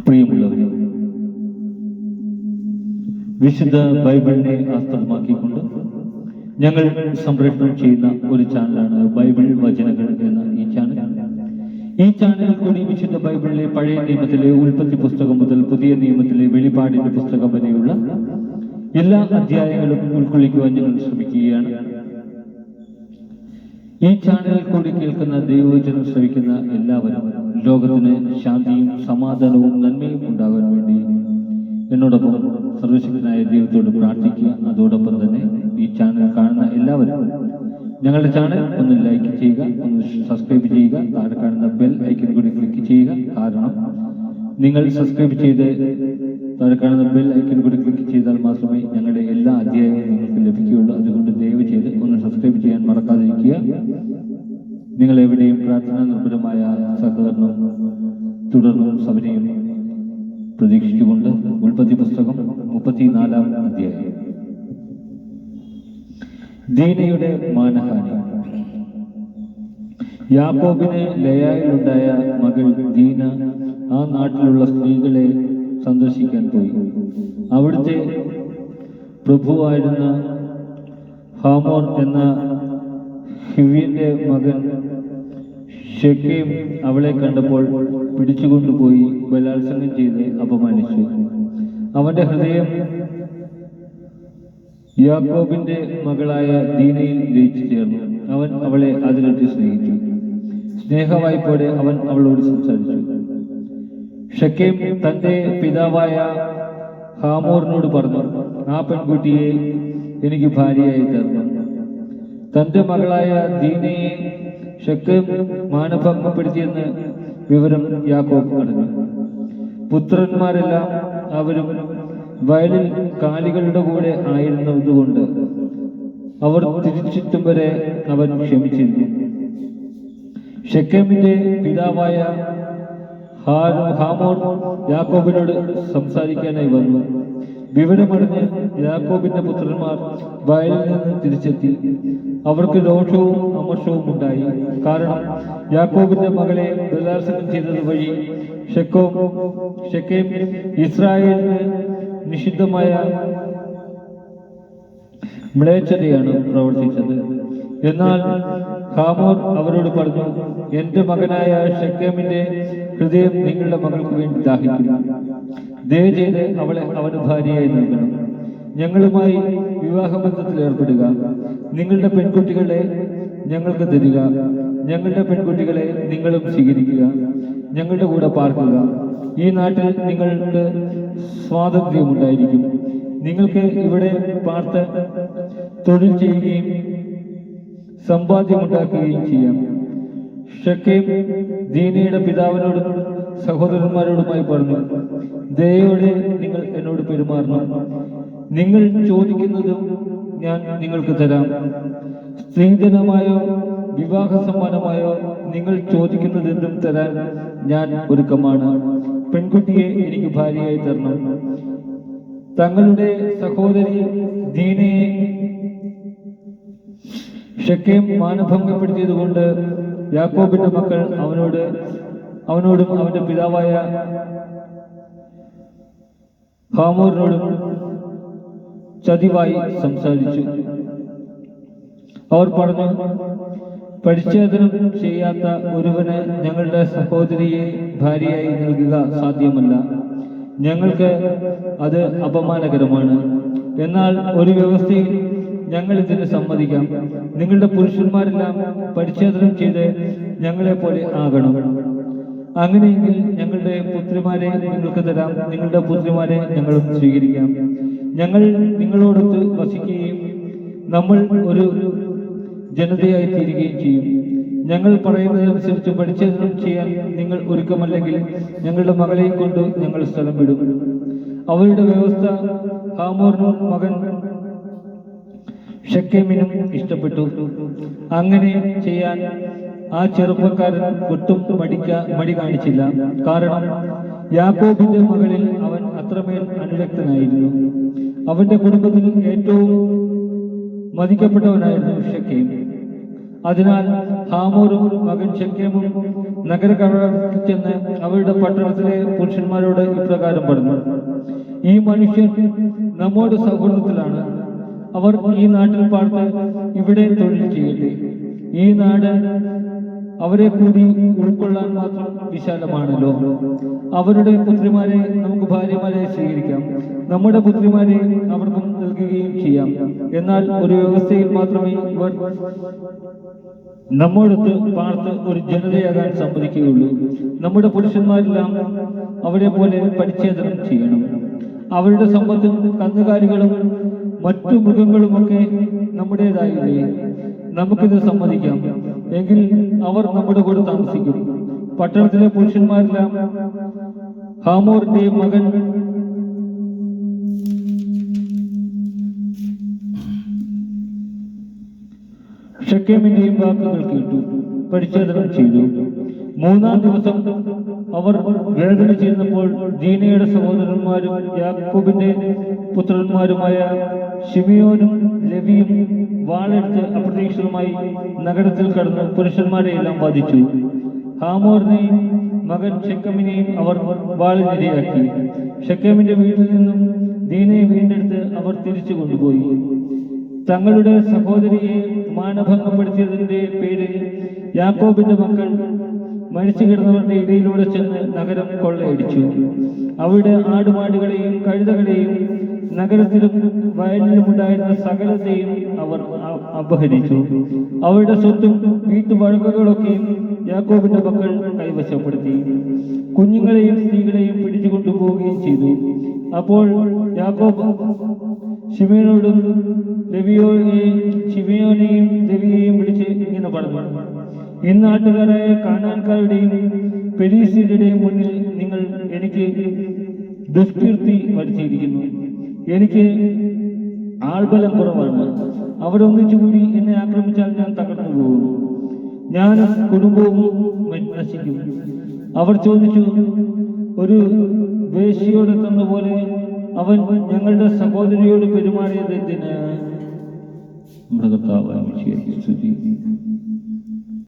പ്രിയമുള്ളവരെ, വിശുദ്ധ ബൈബിളിനെ ആസ്പദമാക്കിക്കൊണ്ട് ഞങ്ങൾ സംപ്രേഷണം ചെയ്യുന്ന ഒരു ചാനലാണ് ബൈബിൾ വചനങ്ങൾ എന്ന ഈ ചാനൽ. ഈ ചാനലിൽ കൂടി വിശുദ്ധ ബൈബിളിലെ പഴയ നിയമത്തിലെ ഉൽപ്പത്തി പുസ്തകം മുതൽ പുതിയ നിയമത്തിലെ വെളിപാടിന്റെ പുസ്തകം വരെയുള്ള എല്ലാ അധ്യായങ്ങളും ഉൾക്കൊള്ളിക്കുവാൻ ഞങ്ങൾ ശ്രമിക്കുകയാണ്. ഈ ചാനലിൽ കൂടി കേൾക്കുന്ന ദൈവവചനം ശ്രവിക്കുന്ന എല്ലാവരും ലോകത്തിന് ശാന്തിയും സമാധാനവും നന്മയും ഉണ്ടാകാൻ വേണ്ടി എന്നോടൊപ്പം സർവശക്തനായ ദൈവത്തോട് പ്രാർത്ഥിക്കുക. അതോടൊപ്പം തന്നെ ഈ ചാനൽ കാണുന്ന എല്ലാവരും ഞങ്ങളുടെ ചാനൽ ഒന്ന് ലൈക്ക് ചെയ്യുക, ഒന്ന് സബ്സ്ക്രൈബ് ചെയ്യുക, താഴെ കാണുന്ന ബെൽ ഐക്കൺ കൂടി ക്ലിക്ക് ചെയ്യുക. കാരണം നിങ്ങൾ സബ്സ്ക്രൈബ് ചെയ്ത് താഴെ കാണുന്ന ബെൽ ഐക്കൺ കൂടി ക്ലിക്ക് ചെയ്താൽ മാത്രമേ ഞങ്ങളുടെ എല്ലാ അധ്യായങ്ങളും നിങ്ങൾക്ക് ലഭിക്കുകയുള്ളൂ. അതുകൊണ്ട് ദയവ് ചെയ്ത് ഒന്ന് സബ്സ്ക്രൈബ് ചെയ്യാൻ മറക്കാതിരിക്കുക. നിങ്ങൾ എവിടെയും പ്രാർത്ഥനാ നിർഭരമായ സഹകരണം തുടർന്നും സഭയും പ്രതീക്ഷിച്ചുകൊണ്ട് ഉൽപ്പത്തി പുസ്തകം 34-ാം അധ്യായം. ദീനയുടെ മാനഹാനി. യാക്കോബിന് ലയായിലുണ്ടായ മകൾ ദീന ആ നാട്ടിലുള്ള സ്ത്രീകളെ സന്ദർശിക്കാൻ പോയി. അവിടുത്തെ പ്രഭുവായിരുന്ന ഹാമോർ എന്ന ഹിവ്യന്റെ മകൻ ശെഖേം അവളെ കണ്ടപ്പോൾ പിടിച്ചുകൊണ്ടുപോയി ബലാത്സംഗം ചെയ്ത് അപമാനിച്ചു. അവന്റെ ഹൃദയം യാക്കോബിന്റെ മകളായ ദീനയിൽ ലയിച്ചു ചേർന്നു. അവൻ അവളെ അതിരട്ടി സ്നേഹിച്ചു. സ്നേഹവായ്പോടെ അവൻ അവളോട് സംസാരിച്ചു. ശെഖേം തന്റെ പിതാവായ ഹാമോറിനോട് പറഞ്ഞു, ആ പെൺകുട്ടിയെ എനിക്ക് ഭാര്യയായി തരണം. തന്റെ മകളായ ദീനയെ ശെഖേം മാനഭംഗപ്പെടുത്തിയെന്ന് വിവരം യാക്കോബ് അറിഞ്ഞു. പുത്രന്മാരെല്ലാം അവരും വയലിൽ കാലികളുടെ കൂടെ ആയിരുന്നതുകൊണ്ട് അവർ തിരിച്ചെത്തും വരെ അവൻ ക്ഷമിച്ചിരുന്നു. ശെഖേമിന്റെ പിതാവായ ഹാമോർ യാക്കോബിനോട് സംസാരിക്കാനായി വന്നു. വിവരമറിഞ്ഞ് യാക്കോബിന്റെ പുത്രന്മാർ വയലിൽ നിന്ന് തിരിച്ചെത്തി. അവർക്ക് ദോഷവും അമർഷവും ഉണ്ടായി. കാരണം യാക്കോബിന്റെ മകളെ ബലാത്സംഗം ചെയ്തത് വഴി ശെഖേം ഇസ്രായേലിന് നിഷിദ്ധമായ മ്ലേച്ഛതയാണ് പ്രവർത്തിച്ചത്. എന്നാൽ ഹാമോർ അവരോട് പറഞ്ഞു, എന്റെ മകനായ ശെഖേമിന്റെ ഹൃദയം നിങ്ങളുടെ മകൾക്ക് വേണ്ടി ദാഹിക്കുന്നു. ദയ ചെയ്ത് അവളെ അവന് ഭാര്യയായി നൽകണം. ഞങ്ങളുമായി വിവാഹബന്ധത്തിൽ ഏർപ്പെടുക. നിങ്ങളുടെ പെൺകുട്ടികളെ ഞങ്ങൾക്ക് തരിക. ഞങ്ങളുടെ പെൺകുട്ടികളെ നിങ്ങളും സ്വീകരിക്കുക. ഞങ്ങളുടെ കൂടെ പാർക്കുക. ഈ നാട്ടിൽ നിങ്ങൾക്ക് സ്വാതന്ത്ര്യമുണ്ടായിരിക്കും. നിങ്ങൾക്ക് ഇവിടെ പാർത്ത് തൊഴിൽ ചെയ്യുകയും സമ്പാദ്യമുണ്ടാക്കുകയും ചെയ്യാം. ശെഖേം ദീനയുടെ പിതാവിനോടും സഹോദരന്മാരോടുമായി പറഞ്ഞു, ദയയോടെ നിങ്ങൾ എന്നോട് പെരുമാറണം. നിങ്ങൾ ചോദിക്കുന്നതും ഞാൻ നിങ്ങൾക്ക് തരാം. സ്ത്രീധനമായോ വിവാഹ സമ്മാനമായോ നിങ്ങൾ ചോദിക്കുന്നതെന്തും തരാൻ ഞാൻ ഒരുക്കമാണ്. പെൺകുട്ടിയെ എനിക്ക് ഭാര്യയായി തരണം. തങ്ങളുടെ സഹോദരി ദീനയെ ശെഖേം മാനഭംഗപ്പെടുത്തിയതുകൊണ്ട് യാക്കോബിന്റെ മക്കൾ അവനോടും അവന്റെ പിതാവായ ഹാമോറിനോടും ചതിവായി സംസാരിച്ചു. അവർ പറഞ്ഞു, പരിച്ഛേദനം ചെയ്യാത്ത ഒരുവന് ഞങ്ങളുടെ സഹോദരിയെ ഭാര്യയായി നൽകുക സാധ്യമല്ല. ഞങ്ങൾക്ക് അത് അപമാനകരമാണ്. എന്നാൽ ഒരു വ്യവസ്ഥയിൽ ഞങ്ങൾ ഇതിന് സമ്മതിക്കാം. നിങ്ങളുടെ പുരുഷന്മാരെല്ലാം പരിച്ഛേദനം ചെയ്ത് ഞങ്ങളെ പോലെ ആകണം. അങ്ങനെയെങ്കിൽ ഞങ്ങളുടെ പുത്രിമാരെ നിങ്ങൾക്ക് തരാം. നിങ്ങളുടെ പുത്രിമാരെ ഞങ്ങളും സ്വീകരിക്കാം. ഞങ്ങൾ നിങ്ങളോടൊത്ത് വസിക്കുകയും നമ്മൾ ഒരു ജനതയായി തീരുകയും ചെയ്യും. ഞങ്ങൾ പറയുന്നതനുസരിച്ച് പരിച്ഛേദനം ചെയ്യാൻ നിങ്ങൾ ഒരുക്കമല്ലെങ്കിൽ ഞങ്ങളുടെ മകളെയും കൊണ്ട് ഞങ്ങൾ സ്ഥലം വിടും. അവരുടെ വ്യവസ്ഥ ഹാമോറിനും മകൻ ശെഖേമിനും ഇഷ്ടപ്പെട്ടു. അങ്ങനെ ചെയ്യാൻ ആ ചെറുപ്പക്കാരൻ ഒട്ടും മടി കാണിച്ചില്ല. കാരണം യാക്കോബിന്റെ മകളിൽ അവൻ അത്രമേൽ അനുരക്തനായിരുന്നു. അവന്റെ കുടുംബത്തിൽ ഏറ്റവും മതിക്കപ്പെട്ടവനായിരുന്നു ശെഖേം. അതിനാൽ ഹാമോറും മകൻ ശെഖേമും നഗരകവാടത്തിൽ ചെന്ന് അവരുടെ പട്ടണത്തിലെ പുരുഷന്മാരോട് ഇപ്രകാരം പറഞ്ഞു: ഈ മനുഷ്യർ നമ്മോട് സൗഹൃദത്തിലാണ്. അവർ ഈ നാട്ടിൽ പാർത്ത് ഇവിടെ തൊഴിൽ ചെയ്യട്ടെ. ഈ നാട് അവരെ കൂടി ഉൾക്കൊള്ളാൻ മാത്രം വിശാലമാണല്ലോ. അവരുടെ പുത്രിമാരെ നമുക്ക് ഭാര്യമാരെ സ്വീകരിക്കാം, നമ്മുടെ പുത്രിമാരെ അവർക്കും നൽകുകയും ചെയ്യാം. എന്നാൽ ഒരു വ്യവസ്ഥയിൽ മാത്രമേ ഇവർ നമ്മോടൊത്ത് പാർത്ത് ഒരു ജനതയാകാൻ സമ്മതിക്കുകയുള്ളൂ. നമ്മുടെ പുരുഷന്മാരെല്ലാം അവരെ പോലെ പരിച്ഛേദനം ചെയ്യണം. അവരുടെ സമ്പത്തും കന്നുകാലികളും മറ്റു മൃഗങ്ങളുമൊക്കെ നമ്മുടേതായില്ലേ? നമുക്കിത് സമ്മതിക്കാം. എങ്കിൽ അവർ നമ്മുടെ കൂടെ താമസിക്കും. പട്ടണത്തിലെ പുരുഷന്മാരെല്ലാം ഹാമോറിന്റെ മകൻ ശെഖേമിന്റെയും വാക്കുകൾ കേട്ടു, പരിച്ഛേദനം ചെയ്തു. മൂന്നാം ദിവസം അവർ വേദന ചെയ്യുന്നപ്പോൾ ദീനയുടെ സഹോദരന്മാരും യാക്കോബിന്റെ പുത്രന്മാരുമായ ശിമിയോനും ലെവിയും വാളെടുത്ത് അപ്രതീക്ഷിതമായി നഗരത്തിൽ കടന്ന് പുരുഷന്മാരെ എല്ലാം ബാധിച്ചു. ഹാമോറിനെയും മകൻ ശെഖേമിനെയും അവർ വാളിനിരയാക്കി. ശെഖേമിന്റെ വീട്ടിൽ നിന്നും ദീനയെ വീണ്ടെടുത്ത് അവർ തിരിച്ചു കൊണ്ടുപോയി. തങ്ങളുടെ സഹോദരിയെ മാനഭംഗപ്പെടുത്തിയതിന്റെ പേരിൽ യാക്കോബിന്റെ മക്കൾ മരിച്ചു കിടന്നവരുടെ ഇടയിലൂടെ ചെന്ന് നഗരം കൊള്ളയടിച്ചു. അവിടെ ആടുമാടുകളെയും കഴുതകളെയും നഗരത്തിലും വയലിലുമുണ്ടായിരുന്ന സകലത്തെയും അവർ അപഹരിച്ചു. അവരുടെ സ്വത്തും വീട്ടുവഴക്കുകളൊക്കെയും യാക്കോബിന്റെ മക്കൾ കൈവശപ്പെടുത്തി. കുഞ്ഞുങ്ങളെയും സ്ത്രീകളെയും പിടിച്ചു കൊണ്ടുപോവുകയും ചെയ്തു. അപ്പോൾ യാക്കോബ് ശിമയോനോടും ശിമയോനെയും ലെവിയെയും വിളിച്ച് ഇങ്ങനെ പറഞ്ഞു: ഇന്നാട്ടുകാരായ കാനാൻകാരുടെയും പെരീസ്യരുടെയും മുന്നിൽ നിങ്ങൾ എനിക്ക് ദുഷ്കീർത്തി വരുത്തിയിരിക്കുന്നു. എനിക്ക് ആൾബലം കുറവാണ്. അവരൊന്നിച്ചുകൂടി എന്നെ ആക്രമിച്ചാൽ ഞാൻ തകർന്നു പോകും, ഞാനും കുടുംബവും നശിക്കും. അവർ ചോദിച്ചു: ഒരു വേശ്യയോട് തന്ന പോലെ അവൻ ഞങ്ങളുടെ സഹോദരിയോട് പെരുമാറിയത് എന്തിന്? നമ്മുടെ കർത്താവായ മിശിഹായെ സ്തുതി.